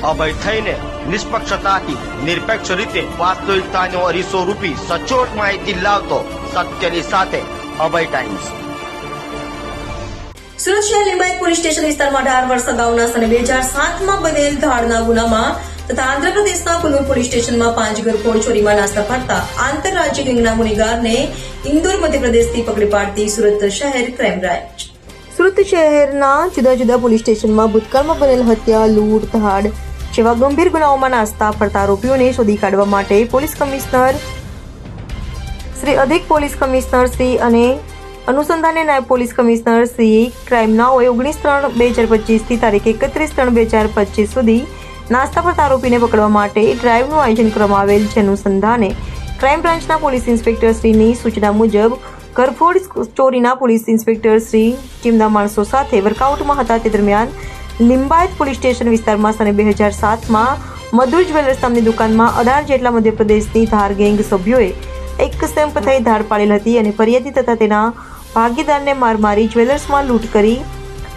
અભય થઈને નિષ્પક્ષતાથી નિરપેક્ષ રીતે વાસ્તવિકતાનો અરીસો રૂપી સચોટ માહિતી લાવતો સત્યની સાથે અભય ટાઈમ્સ। સુરત શહેર લિંબાયત પોલીસ સ્ટેશન વિસ્તારમાં 18 વર્ષ અગાઉના સને 2007માં બનેલ ધાડના ગુનામાં તથા આંધ્રપ્રદેશના કુલ્લૂર પોલીસ સ્ટેશનમાં 5 ઘરફોડ ચોરીમાં નાસ્તા ફરતા આંતરરાજ્ય ગેંગના ગુનેગારને ઇન્દોર મધ્યપ્રદેશથી પકડી પાડતી સુરત શહેર ક્રાઇમ બ્રાન્ચ। સુરત શહેરના જુદા જુદા પોલીસ સ્ટેશનમાં ભૂતકાળમાં બનેલ હત્યા, લૂંટ, ધાડ જેવા ગંભીર ગુનાઓમાં નાસ્તા ફરતા આરોપીઓને શોધી કાઢવા માટે પોલીસ કમિશનર શ્રી, અધિક પોલીસ કમિશનર શ્રી અને અનુસંધાને નાયબ પોલીસ કમિશનર શ્રી ક્રાઇમ નાઓએ 19/3/2025 થી તારીખ 31/3/2025 સુધી નાસ્તા ફરતા આરોપીને પકડવા માટે ડ્રાઇવનું આયોજન કરવામાં આવેલ છે। અનુસંધાને ક્રાઇમ બ્રાન્ચના પોલીસ ઇન્સ્પેક્ટર શ્રીની સૂચના મુજબ ઘરફોડ ચોરીના પોલીસ ઇન્સ્પેક્ટર શ્રી ટીમના માણસો સાથે વર્કઆઉટમાં હતા। તે દરમિયાન લિંબાયત પોલીસ સ્ટેશન વિસ્તારમાં સને 2007માં મધુર જ્વેલર્સ નામની દુકાનમાં 18 જેટલા મધ્યપ્રદેશની ધાર ગેંગ સભ્યોએ એક સ્ટેમ્પ થઈ ધાડ પાડેલ હતી અને ફરિયાદી તથા તેના ભાગીદારને માર મારી જ્વેલર્સમાં લૂંટ કરી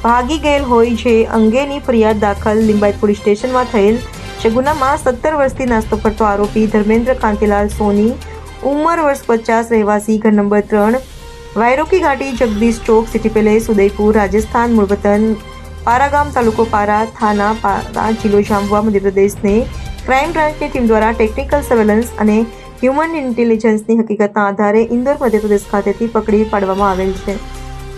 ભાગી ગયેલ હોય છે અંગેની ફરિયાદ દાખલ લિંબાયત પોલીસ સ્ટેશનમાં થયેલ છે। ગુનામાં 17 વર્ષથી નાસ્તો ફરતો આરોપી ધર્મેન્દ્ર કાંતિલાલ સોની, ઉંમર વર્ષ 50, રહેવાસી ઘર નંબર 3, વાયરોકી ઘાટી, જગદીશ ચોક, સિટી પેલેસ, ઉદયપુર, રાજસ્થાન, મૂળ વતન પારાગામ, તાલુકો પારા, થાના પારા, જિલ્લો જામવા, મધ્યપ્રદેશને ક્રાઇમ બ્રાન્ચની ટીમ દ્વારા ટેકનિકલ સર્વેલન્સ અને હ્યુમન ઇન્ટેલિજન્સની હકીકતના આધારે ઇન્દોર મધ્યપ્રદેશ ખાતેથી પકડી પાડવામાં આવેલ છે।